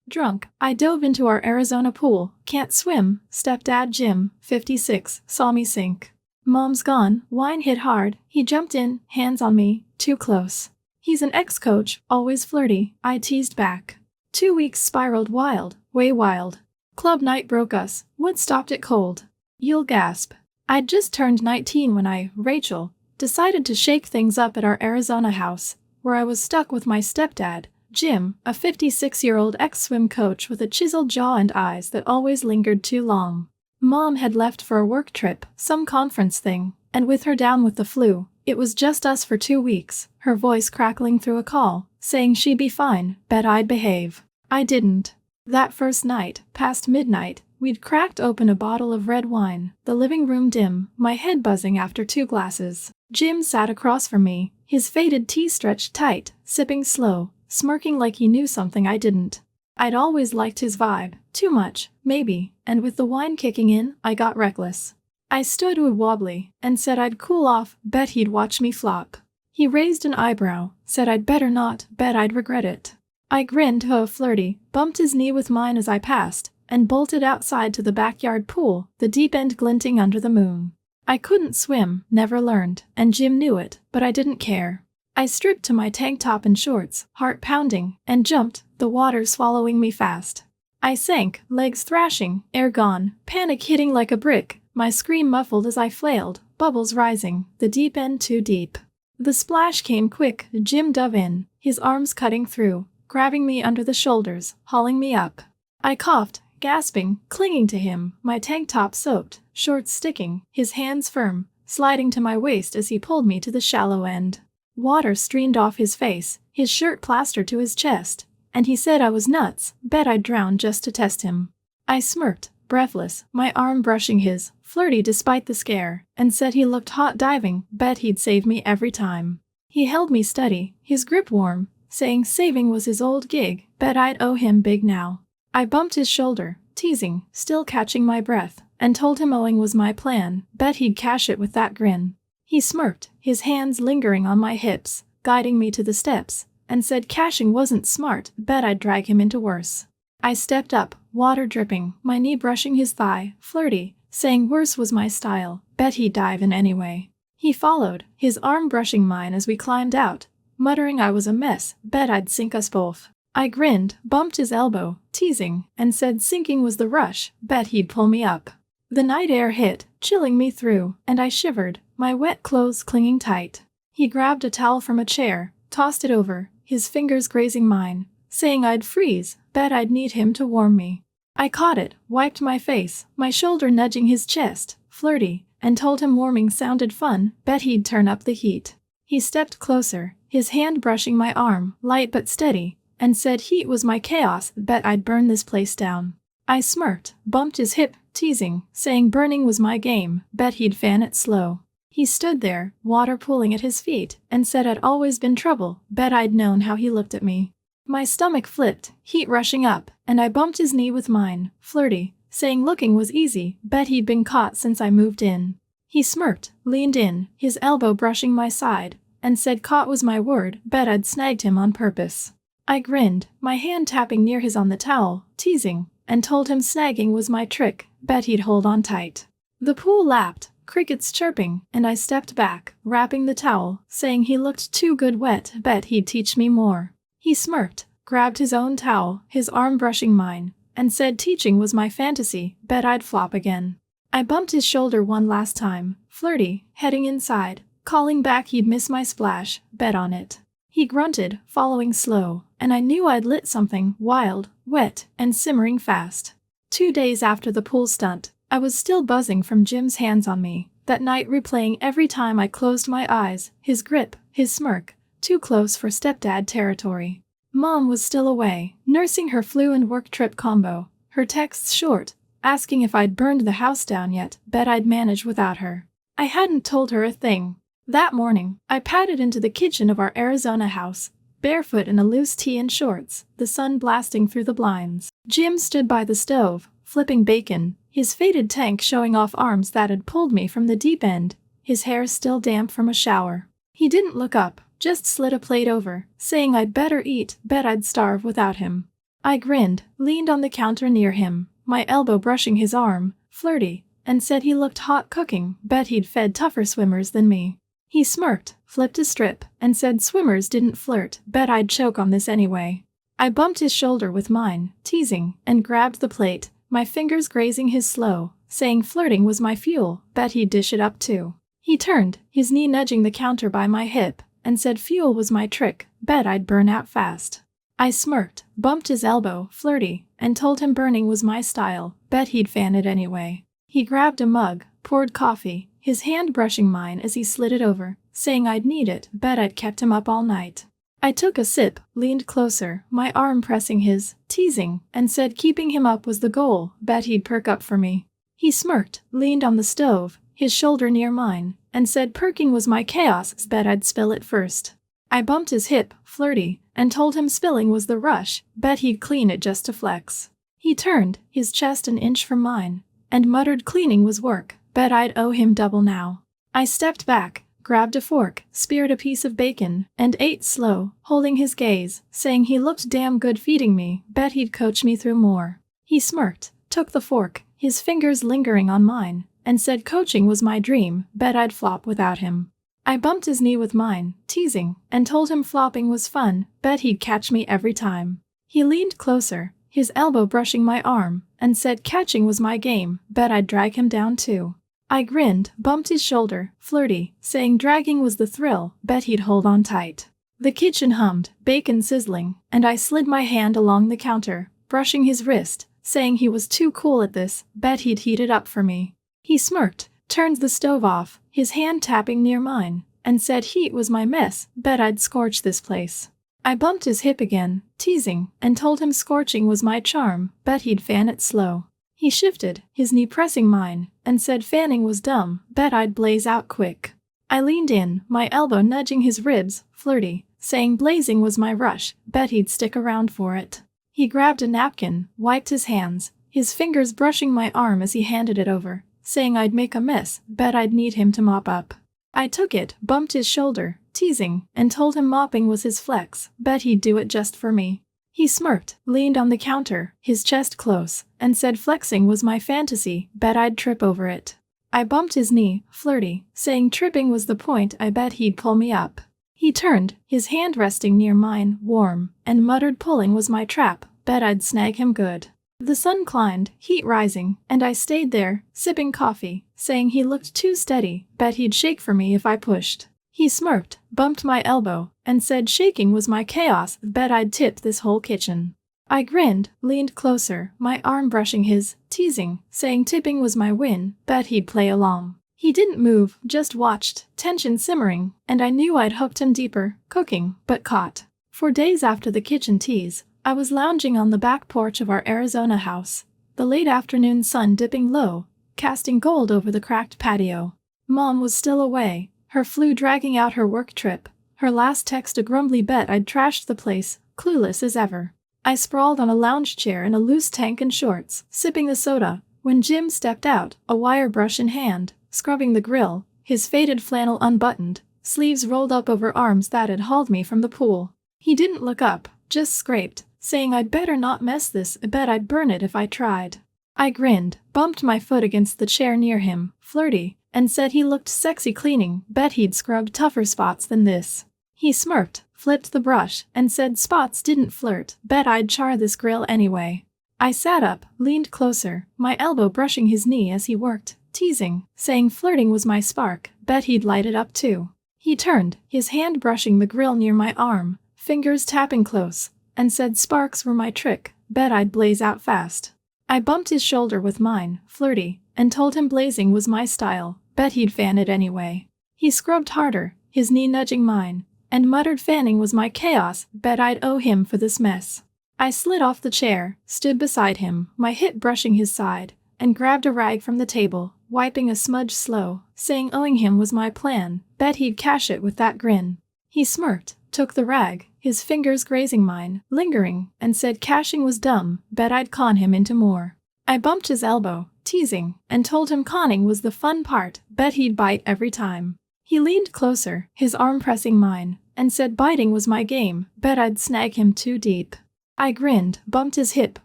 Drunk, I dove into our Arizona pool. Can't swim. Stepdad Jim, 56, saw me sink. Mom's gone. Wine hit hard. He jumped in, hands on me, too close. He's an ex-coach, always flirty, I teased back. 2 weeks spiraled wild, way wild. Club night broke us. Wood stopped it cold. You'll gasp. I'd just turned 19 when I, Rachel, decided to shake things up at our Arizona house, where I was stuck with my stepdad, Jim, a 56-year-old ex-swim coach with a chiseled jaw and eyes that always lingered too long. Mom had left for a work trip, some conference thing, and with her down with the flu, it was just us for 2 weeks, her voice crackling through a call, saying she'd be fine, bet I'd behave. I didn't. That first night, past midnight, we'd cracked open a bottle of red wine, the living room dim, my head buzzing after 2 glasses. Jim sat across from me, his faded tee stretched tight, sipping slow, smirking like he knew something I didn't. I'd always liked his vibe, too much, maybe, and with the wine kicking in, I got reckless. I stood wobbly, and said I'd cool off, bet he'd watch me flop. He raised an eyebrow, said I'd better not, bet I'd regret it. I grinned, flirty, bumped his knee with mine as I passed, and bolted outside to the backyard pool, the deep end glinting under the moon. I couldn't swim, never learned, and Jim knew it, but I didn't care. I stripped to my tank top and shorts, heart pounding, and jumped, the water swallowing me fast. I sank, legs thrashing, air gone, panic hitting like a brick, my scream muffled as I flailed, bubbles rising, the deep end too deep. The splash came quick, Jim dove in, his arms cutting through, grabbing me under the shoulders, hauling me up. I coughed, gasping, clinging to him, my tank top soaked, shorts sticking, his hands firm, sliding to my waist as he pulled me to the shallow end. Water streamed off his face, his shirt plastered to his chest, and he said I was nuts, bet I'd drown just to test him. I smirked, breathless, my arm brushing his, flirty despite the scare, and said he looked hot diving, bet he'd save me every time. He held me steady, his grip warm, saying saving was his old gig, bet I'd owe him big now. I bumped his shoulder, teasing, still catching my breath, and told him owing was my plan, bet he'd cash it with that grin. He smirked, his hands lingering on my hips, guiding me to the steps, and said cashing wasn't smart, bet I'd drag him into worse. I stepped up, water dripping, my knee brushing his thigh, flirty, saying worse was my style, bet he'd dive in anyway. He followed, his arm brushing mine as we climbed out, muttering I was a mess, bet I'd sink us both. I grinned, bumped his elbow, teasing, and said sinking was the rush, bet he'd pull me up. The night air hit, chilling me through, and I shivered, my wet clothes clinging tight. He grabbed a towel from a chair, tossed it over, his fingers grazing mine, saying I'd freeze, bet I'd need him to warm me. I caught it, wiped my face, my shoulder nudging his chest, flirty, and told him warming sounded fun, bet he'd turn up the heat. He stepped closer, his hand brushing my arm, light but steady, and said heat was my chaos, bet I'd burn this place down. I smirked, bumped his hip, teasing, saying burning was my game, bet he'd fan it slow. He stood there, water pooling at his feet, and said I'd always been trouble, bet I'd known how he looked at me. My stomach flipped, heat rushing up, and I bumped his knee with mine, flirty, saying looking was easy, bet he'd been caught since I moved in. He smirked, leaned in, his elbow brushing my side, and said caught was my word, bet I'd snagged him on purpose. I grinned, my hand tapping near his on the towel, teasing, and told him snagging was my trick, bet he'd hold on tight. The pool lapped, crickets chirping, and I stepped back, wrapping the towel, saying he looked too good wet, bet he'd teach me more. He smirked, grabbed his own towel, his arm brushing mine, and said teaching was my fantasy, bet I'd flop again. I bumped his shoulder one last time, flirty, heading inside, calling back he'd miss my splash, bet on it. He grunted, following slow, and I knew I'd lit something wild, wet, and simmering fast. 2 days after the pool stunt, I was still buzzing from Jim's hands on me, that night replaying every time I closed my eyes, his grip, his smirk, too close for stepdad territory. Mom was still away, nursing her flu and work trip combo, her texts short, asking if I'd burned the house down yet, bet I'd manage without her. I hadn't told her a thing. That morning, I padded into the kitchen of our Arizona house, barefoot in a loose tee and shorts, the sun blasting through the blinds. Jim stood by the stove, flipping bacon, his faded tank showing off arms that had pulled me from the deep end, his hair still damp from a shower. He didn't look up, just slid a plate over, saying I'd better eat, bet I'd starve without him. I grinned, leaned on the counter near him, my elbow brushing his arm, flirty, and said he looked hot cooking, bet he'd fed tougher swimmers than me. He smirked, flipped a strip, and said swimmers didn't flirt, bet I'd choke on this anyway. I bumped his shoulder with mine, teasing, and grabbed the plate, my fingers grazing his slow, saying flirting was my fuel, bet he'd dish it up too. He turned, his knee nudging the counter by my hip, and said fuel was my trick, bet I'd burn out fast. I smirked, bumped his elbow, flirty, and told him burning was my style, bet he'd fan it anyway. He grabbed a mug, poured coffee, his hand brushing mine as he slid it over, saying I'd need it, bet I'd kept him up all night. I took a sip, leaned closer, my arm pressing his, teasing, and said keeping him up was the goal, bet he'd perk up for me. He smirked, leaned on the stove, his shoulder near mine, and said perking was my chaos, bet I'd spill it first. I bumped his hip, flirty, and told him spilling was the rush, bet he'd clean it just to flex. He turned, his chest an inch from mine, and muttered cleaning was work, bet I'd owe him double now. I stepped back, grabbed a fork, speared a piece of bacon, and ate slow, holding his gaze, saying he looked damn good feeding me, bet he'd coach me through more. He smirked, took the fork, his fingers lingering on mine, and said coaching was my dream, bet I'd flop without him. I bumped his knee with mine, teasing, and told him flopping was fun, bet he'd catch me every time. He leaned closer, his elbow brushing my arm, and said catching was my game, bet I'd drag him down too. I grinned, bumped his shoulder, flirty, saying dragging was the thrill, bet he'd hold on tight. The kitchen hummed, bacon sizzling, and I slid my hand along the counter, brushing his wrist, saying he was too cool at this, bet he'd heat it up for me. He smirked, turned the stove off, his hand tapping near mine, and said heat was my mess, bet I'd scorch this place. I bumped his hip again, teasing, and told him scorching was my charm, bet he'd fan it slow. He shifted, his knee pressing mine, and said fanning was dumb, bet I'd blaze out quick. I leaned in, my elbow nudging his ribs, flirty, saying blazing was my rush, bet he'd stick around for it. He grabbed a napkin, wiped his hands, his fingers brushing my arm as he handed it over, saying I'd make a mess, bet I'd need him to mop up. I took it, bumped his shoulder, teasing, and told him mopping was his flex, bet he'd do it just for me. He smirked, leaned on the counter, his chest close, and said flexing was my fantasy, bet I'd trip over it. I bumped his knee, flirty, saying tripping was the point, I bet he'd pull me up. He turned, his hand resting near mine, warm, and muttered pulling was my trap, bet I'd snag him good. The sun climbed, heat rising, and I stayed there, sipping coffee, saying he looked too steady, bet he'd shake for me if I pushed. He smirked, bumped my elbow, and said shaking was my chaos, bet I'd tip this whole kitchen. I grinned, leaned closer, my arm brushing his, teasing, saying tipping was my win, bet he'd play along. He didn't move, just watched, tension simmering, and I knew I'd hooked him deeper, cooking, but caught. For days after the kitchen tease, I was lounging on the back porch of our Arizona house, the late afternoon sun dipping low, casting gold over the cracked patio. Mom was still away, her flu dragging out her work trip, her last text a grumbly bet I'd trashed the place, clueless as ever. I sprawled on a lounge chair in a loose tank and shorts, sipping the soda, when Jim stepped out, a wire brush in hand, scrubbing the grill, his faded flannel unbuttoned, sleeves rolled up over arms that had hauled me from the pool. He didn't look up, just scraped, saying I'd better not mess this, I bet I'd burn it if I tried. I grinned, bumped my foot against the chair near him, flirty, and said he looked sexy cleaning, bet he'd scrubbed tougher spots than this. He smirked, flipped the brush, and said spots didn't flirt, bet I'd char this grill anyway. I sat up, leaned closer, my elbow brushing his knee as he worked, teasing, saying flirting was my spark, bet he'd light it up too. He turned, his hand brushing the grill near my arm, fingers tapping close, and said sparks were my trick, bet I'd blaze out fast. I bumped his shoulder with mine, flirty, and told him blazing was my style, bet he'd fan it anyway. He scrubbed harder, his knee nudging mine, and muttered fanning was my chaos, bet I'd owe him for this mess. I slid off the chair, stood beside him, my hip brushing his side, and grabbed a rag from the table, wiping a smudge slow, saying owing him was my plan, bet he'd cash it with that grin. He smirked, took the rag, his fingers grazing mine, lingering, and said cashing was dumb, bet I'd con him into more. I bumped his elbow, teasing, and told him conning was the fun part, bet he'd bite every time. He leaned closer, his arm pressing mine, and said biting was my game, bet I'd snag him too deep. I grinned, bumped his hip,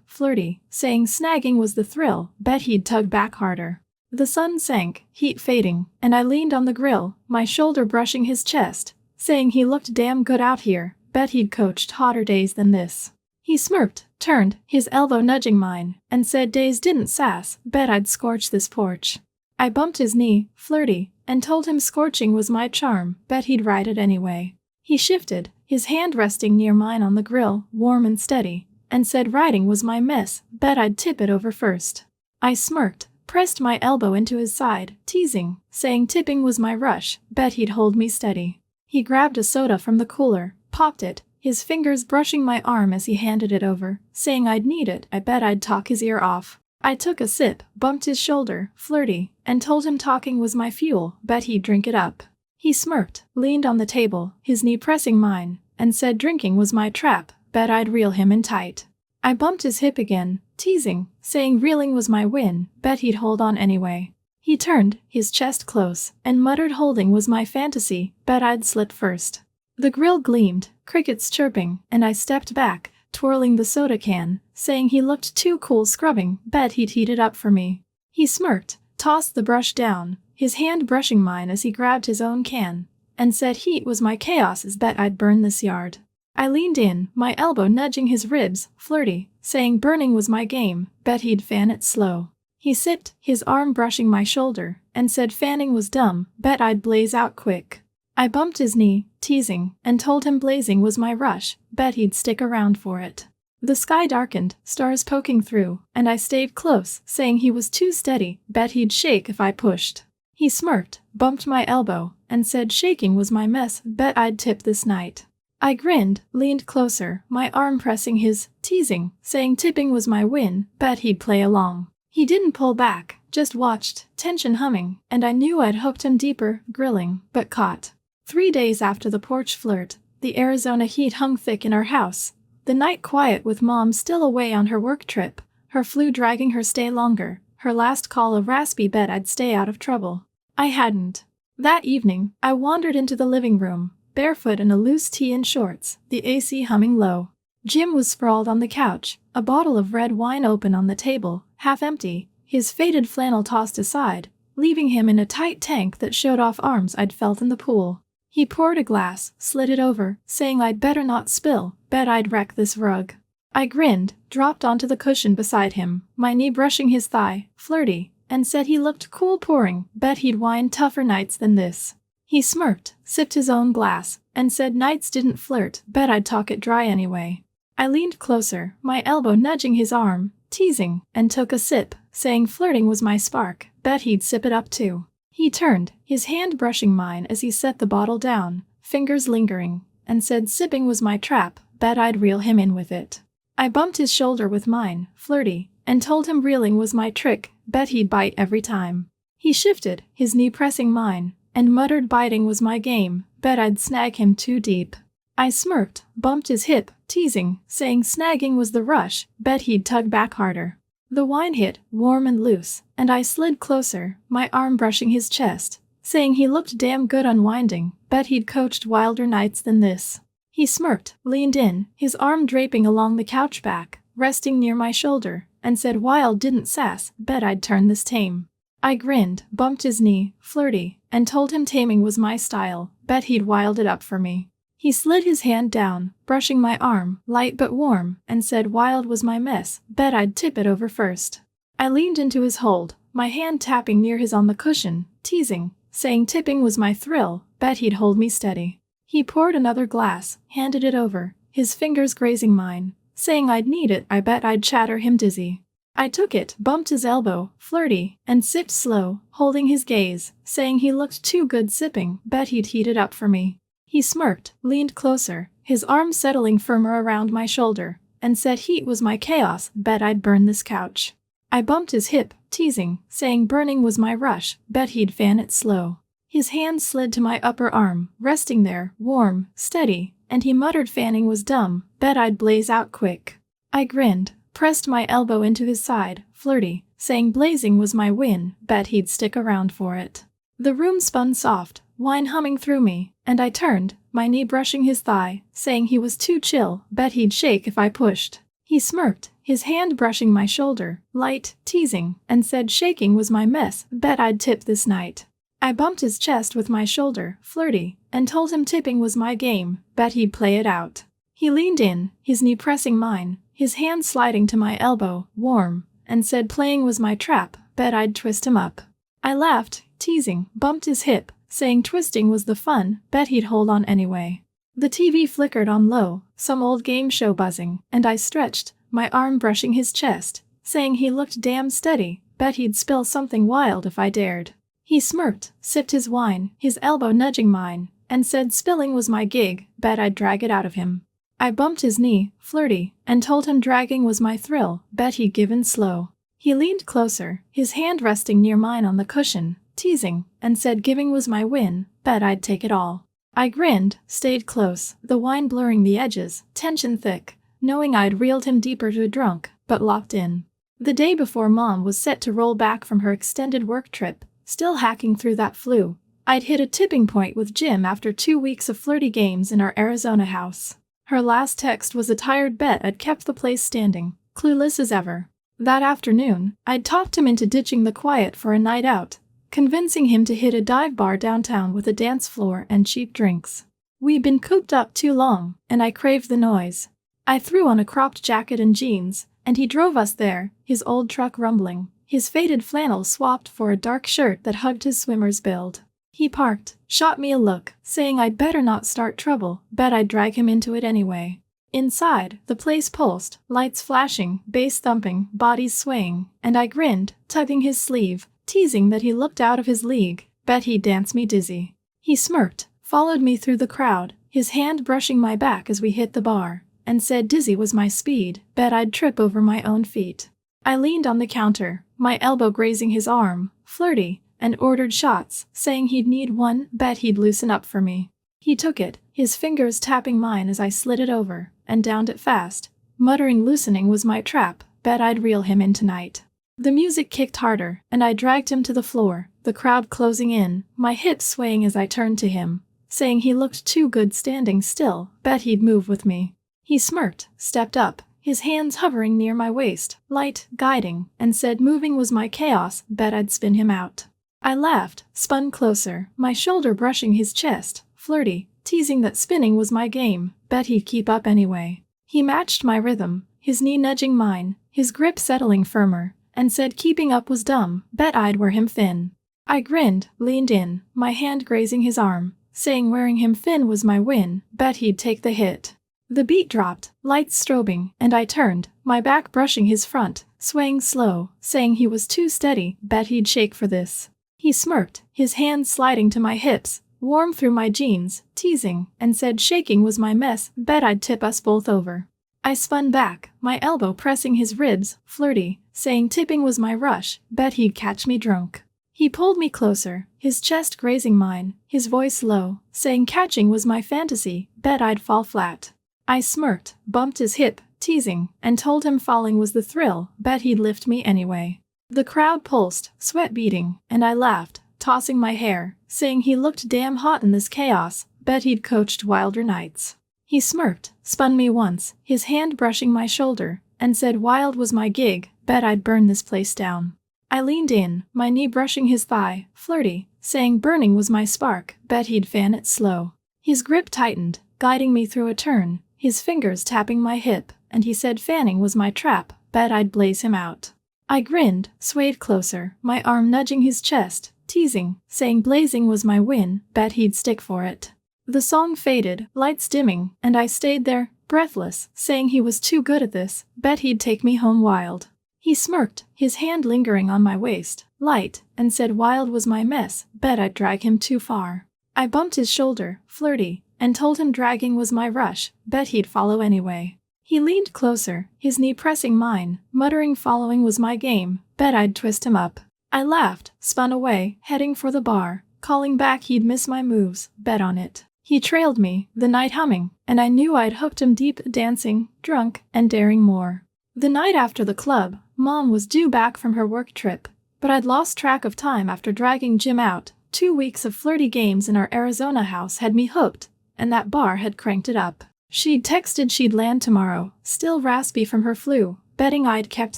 flirty, saying snagging was the thrill, bet he'd tug back harder. The sun sank, heat fading, and I leaned on the grill, my shoulder brushing his chest, saying he looked damn good out here, bet he'd coached hotter days than this. He smirked, turned, his elbow nudging mine, and said days didn't sass, bet I'd scorch this porch. I bumped his knee, flirty, and told him scorching was my charm, bet he'd ride it anyway. He shifted, his hand resting near mine on the grill, warm and steady, and said riding was my mess, bet I'd tip it over first. I smirked, pressed my elbow into his side, teasing, saying tipping was my rush, bet he'd hold me steady. He grabbed a soda from the cooler, popped it, his fingers brushing my arm as he handed it over, saying I'd need it, I bet I'd talk his ear off. I took a sip, bumped his shoulder, flirty, and told him talking was my fuel, bet he'd drink it up. He smirked, leaned on the table, his knee pressing mine, and said drinking was my trap, bet I'd reel him in tight. I bumped his hip again, teasing, saying reeling was my win, bet he'd hold on anyway. He turned, his chest close, and muttered holding was my fantasy, bet I'd slit first. The grill gleamed, crickets chirping, and I stepped back, twirling the soda can, saying he looked too cool scrubbing, bet he'd heat it up for me. He smirked, tossed the brush down, his hand brushing mine as he grabbed his own can, and said heat was my chaos, bet I'd burn this yard. I leaned in, my elbow nudging his ribs, flirty, saying burning was my game, bet he'd fan it slow. He sipped, his arm brushing my shoulder, and said fanning was dumb, bet I'd blaze out quick. I bumped his knee, teasing, and told him blazing was my rush, bet he'd stick around for it. The sky darkened, stars poking through, and I stayed close, saying he was too steady, bet he'd shake if I pushed. He smirked, bumped my elbow, and said shaking was my mess, bet I'd tip this night. I grinned, leaned closer, my arm pressing his, teasing, saying tipping was my win, bet he'd play along. He didn't pull back, just watched, tension humming, and I knew I'd hooked him deeper, grilling, but caught. 3 days after the porch flirt, the Arizona heat hung thick in our house. The night quiet with Mom still away on her work trip, her flu dragging her stay longer, her last call a raspy bet I'd stay out of trouble. I hadn't. That evening, I wandered into the living room, barefoot in a loose tee and shorts, the AC humming low. Jim was sprawled on the couch, a bottle of red wine open on the table, half empty, his faded flannel tossed aside, leaving him in a tight tank that showed off arms I'd felt in the pool. He poured a glass, slid it over, saying I'd better not spill, bet I'd wreck this rug. I grinned, dropped onto the cushion beside him, my knee brushing his thigh, flirty, and said he looked cool pouring, bet he'd wine tougher nights than this. He smirked, sipped his own glass, and said nights didn't flirt, bet I'd talk it dry anyway. I leaned closer, my elbow nudging his arm, teasing, and took a sip, saying flirting was my spark, bet he'd sip it up too. He turned, his hand brushing mine as he set the bottle down, fingers lingering, and said sipping was my trap, bet I'd reel him in with it. I bumped his shoulder with mine, flirty, and told him reeling was my trick, bet he'd bite every time. He shifted, his knee pressing mine, and muttered biting was my game, bet I'd snag him too deep. I smirked, bumped his hip, teasing, saying snagging was the rush, bet he'd tug back harder. The wine hit, warm and loose, and I slid closer, my arm brushing his chest, saying he looked damn good unwinding, bet he'd coached wilder nights than this. He smirked, leaned in, his arm draping along the couch back, resting near my shoulder, and said wild didn't sass, bet I'd turn this tame. I grinned, bumped his knee, flirty, and told him taming was my style, bet he'd wild it up for me. He slid his hand down, brushing my arm, light but warm, and said wild was my mess, bet I'd tip it over first. I leaned into his hold, my hand tapping near his on the cushion, teasing, saying tipping was my thrill, bet he'd hold me steady. He poured another glass, handed it over, his fingers grazing mine, saying I'd need it, I bet I'd chatter him dizzy. I took it, bumped his elbow, flirty, and sipped slow, holding his gaze, saying he looked too good sipping, bet he'd heat it up for me. He smirked, leaned closer, his arm settling firmer around my shoulder, and said heat was my chaos, bet I'd burn this couch. I bumped his hip, teasing, saying burning was my rush, bet he'd fan it slow. His hand slid to my upper arm, resting there, warm, steady, and he muttered fanning was dumb, bet I'd blaze out quick. I grinned, pressed my elbow into his side, flirty, saying blazing was my win, bet he'd stick around for it. The room spun soft, wine humming through me, and I turned, my knee brushing his thigh, saying he was too chill, bet he'd shake if I pushed. He smirked, his hand brushing my shoulder, light, teasing, and said shaking was my mess, bet I'd tip this night. I bumped his chest with my shoulder, flirty, and told him tipping was my game, bet he'd play it out. He leaned in, his knee pressing mine, his hand sliding to my elbow, warm, and said playing was my trap, bet I'd twist him up. I laughed, teasing, bumped his hip, saying twisting was the fun, bet he'd hold on anyway. The TV flickered on low, some old game show buzzing, and I stretched, my arm brushing his chest, saying he looked damn steady, bet he'd spill something wild if I dared. He smirked, sipped his wine, his elbow nudging mine, and said spilling was my gig, bet I'd drag it out of him. I bumped his knee, flirty, and told him dragging was my thrill, bet he'd give in slow. He leaned closer, his hand resting near mine on the cushion, teasing, and said giving was my win, bet I'd take it all. I grinned, stayed close, the wine blurring the edges, tension thick, knowing I'd reeled him deeper to a drunk, but locked in. The day before Mom was set to roll back from her extended work trip, still hacking through that flu, I'd hit a tipping point with Jim after 2 weeks of flirty games in our Arizona house. Her last text was a tired bet I'd kept the place standing, clueless as ever. That afternoon, I'd talked him into ditching the quiet for a night out, convincing him to hit a dive bar downtown with a dance floor and cheap drinks. We'd been cooped up too long, and I craved the noise. I threw on a cropped jacket and jeans, and he drove us there, his old truck rumbling, his faded flannel swapped for a dark shirt that hugged his swimmer's build. He parked, shot me a look, saying I'd better not start trouble, bet I'd drag him into it anyway. Inside, the place pulsed, lights flashing, bass thumping, bodies swaying, and I grinned, tugging his sleeve, teasing that he looked out of his league, bet he'd dance me dizzy. He smirked, followed me through the crowd, his hand brushing my back as we hit the bar, and said dizzy was my speed, bet I'd trip over my own feet. I leaned on the counter, my elbow grazing his arm, flirty, and ordered shots, saying he'd need one, bet he'd loosen up for me. He took it, his fingers tapping mine as I slid it over, and downed it fast, muttering loosening was my trap, bet I'd reel him in tonight. The music kicked harder, and I dragged him to the floor, the crowd closing in, my hips swaying as I turned to him, saying he looked too good standing still, bet he'd move with me. He smirked, stepped up, his hands hovering near my waist, light, guiding, and said moving was my chaos, bet I'd spin him out. I laughed, spun closer, my shoulder brushing his chest, flirty, teasing that spinning was my game, bet he'd keep up anyway. He matched my rhythm, his knee nudging mine, his grip settling firmer, and said keeping up was dumb, bet I'd wear him thin. I grinned, leaned in, my hand grazing his arm, saying wearing him thin was my win, bet he'd take the hit. The beat dropped, lights strobing, and I turned, my back brushing his front, swaying slow, saying he was too steady, bet he'd shake for this. He smirked, his hands sliding to my hips, warm through my jeans, teasing, and said shaking was my mess, bet I'd tip us both over. I spun back, my elbow pressing his ribs, flirty, saying tipping was my rush, bet he'd catch me drunk. He pulled me closer, his chest grazing mine, his voice low, saying catching was my fantasy, bet I'd fall flat. I smirked, bumped his hip, teasing, and told him falling was the thrill, bet he'd lift me anyway. The crowd pulsed, sweat beading, and I laughed, tossing my hair, saying he looked damn hot in this chaos, bet he'd coached wilder nights. He smirked, spun me once, his hand brushing my shoulder, and said wild was my gig, bet I'd burn this place down. I leaned in, my knee brushing his thigh, flirty, saying burning was my spark, bet he'd fan it slow. His grip tightened, guiding me through a turn, his fingers tapping my hip, and he said fanning was my trap, bet I'd blaze him out. I grinned, swayed closer, my arm nudging his chest, teasing, saying blazing was my win, bet he'd stick for it. The song faded, lights dimming, and I stayed there, breathless, saying he was too good at this, bet he'd take me home wild. He smirked, his hand lingering on my waist, light, and said wild was my mess, bet I'd drag him too far. I bumped his shoulder, flirty, and told him dragging was my rush, bet he'd follow anyway. He leaned closer, his knee pressing mine, muttering following was my game, bet I'd twist him up. I laughed, spun away, heading for the bar, calling back he'd miss my moves, bet on it. He trailed me, the night humming, and I knew I'd hooked him deep, dancing, drunk, and daring more. The night after the club, Mom was due back from her work trip, but I'd lost track of time after dragging Jim out. 2 weeks of flirty games in our Arizona house had me hooked, and that bar had cranked it up. She'd texted she'd land tomorrow, still raspy from her flu, betting I'd kept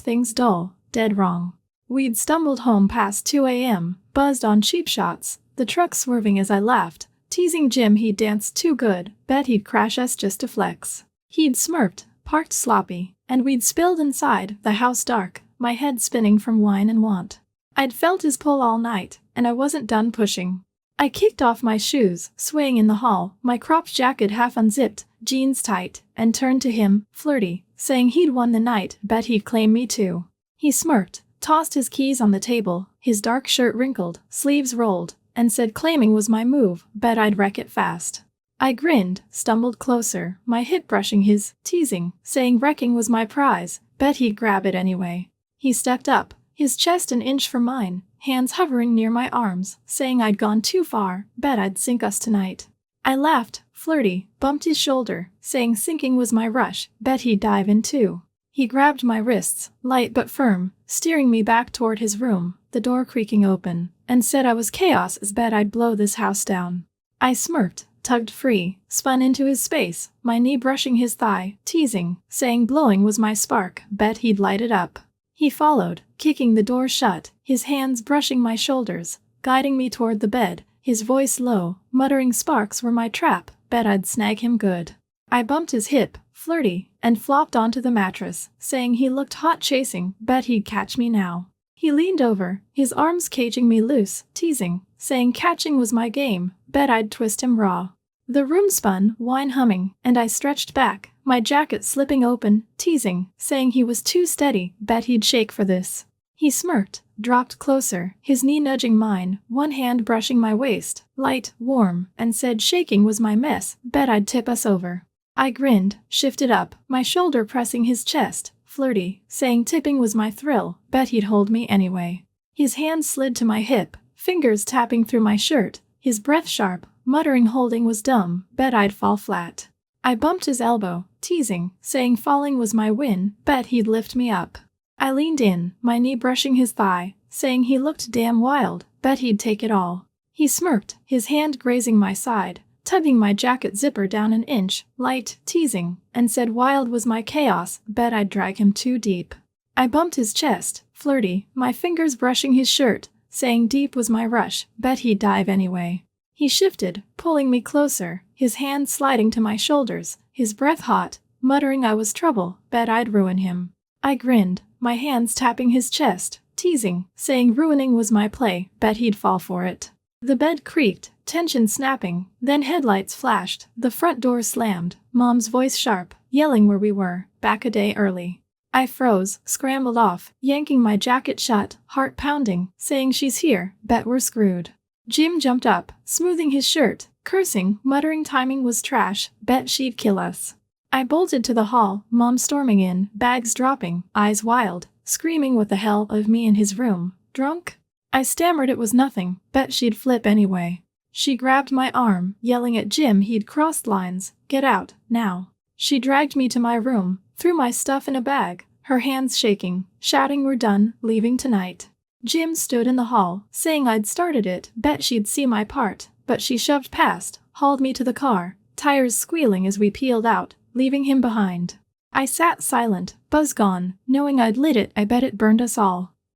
things dull, dead wrong. We'd stumbled home past 2 a.m., buzzed on cheap shots, the truck swerving as I laughed, teasing Jim he'd danced too good, bet he'd crash us just to flex. He'd smirked, parked sloppy, and we'd spilled inside, the house dark, my head spinning from wine and want. I'd felt his pull all night, and I wasn't done pushing. I kicked off my shoes, swaying in the hall, my cropped jacket half unzipped, jeans tight, and turned to him, flirty, saying he'd won the night, bet he'd claim me too. He smirked, tossed his keys on the table, his dark shirt wrinkled, sleeves rolled, and said claiming was my move, bet I'd wreck it fast. I grinned, stumbled closer, my hip brushing his, teasing, saying wrecking was my prize, bet he'd grab it anyway. He stepped up, his chest an inch from mine, hands hovering near my arms, saying I'd gone too far, bet I'd sink us tonight. I laughed, flirty, bumped his shoulder, saying sinking was my rush, bet he'd dive in too. He grabbed my wrists, light but firm, steering me back toward his room, the door creaking open, and said I was chaos as bet I'd blow this house down. I smirked, tugged free, spun into his space, my knee brushing his thigh, teasing, saying blowing was my spark, bet he'd light it up. He followed, kicking the door shut, his hands brushing my shoulders, guiding me toward the bed, his voice low, muttering sparks were my trap, bet I'd snag him good. I bumped his hip, flirty, and flopped onto the mattress, saying he looked hot chasing, bet he'd catch me now. He leaned over, his arms caging me loose, teasing, saying catching was my game, bet I'd twist him raw. The room spun, wine humming, and I stretched back, my jacket slipping open, teasing, saying he was too steady, bet he'd shake for this. He smirked, dropped closer, his knee nudging mine, one hand brushing my waist, light, warm, and said shaking was my mess, bet I'd tip us over. I grinned, shifted up, my shoulder pressing his chest, flirty, saying tipping was my thrill, bet he'd hold me anyway. His hand slid to my hip, fingers tapping through my shirt, his breath sharp, muttering holding was dumb, bet I'd fall flat. I bumped his elbow, teasing, saying falling was my win, bet he'd lift me up. I leaned in, my knee brushing his thigh, saying he looked damn wild, bet he'd take it all. He smirked, his hand grazing my side, tugging my jacket zipper down an inch, light, teasing, and said wild was my chaos, bet I'd drag him too deep. I bumped his chest, flirty, my fingers brushing his shirt, saying deep was my rush, bet he'd dive anyway. He shifted, pulling me closer, his hand sliding to my shoulders, his breath hot, muttering I was trouble, bet I'd ruin him. I grinned, my hands tapping his chest, teasing, saying ruining was my play, bet he'd fall for it. The bed creaked, tension snapping, then headlights flashed, the front door slammed, Mom's voice sharp, yelling where we were, back a day early. I froze, scrambled off, yanking my jacket shut, heart pounding, saying she's here, bet we're screwed. Jim jumped up, smoothing his shirt, cursing, muttering timing was trash, bet she'd kill us. I bolted to the hall, Mom storming in, bags dropping, eyes wild, screaming what the hell of me in his room, drunk? I stammered it was nothing, bet she'd flip anyway. She grabbed my arm, yelling at Jim he'd crossed lines, get out, now. She dragged me to my room, threw my stuff in a bag, her hands shaking, shouting we're done, leaving tonight. Jim stood in the hall, saying I'd started it, bet she'd see my part, but she shoved past, hauled me to the car, tires squealing as we peeled out, leaving him behind. I sat silent, buzz gone, knowing I'd lit it, I bet it burned us all.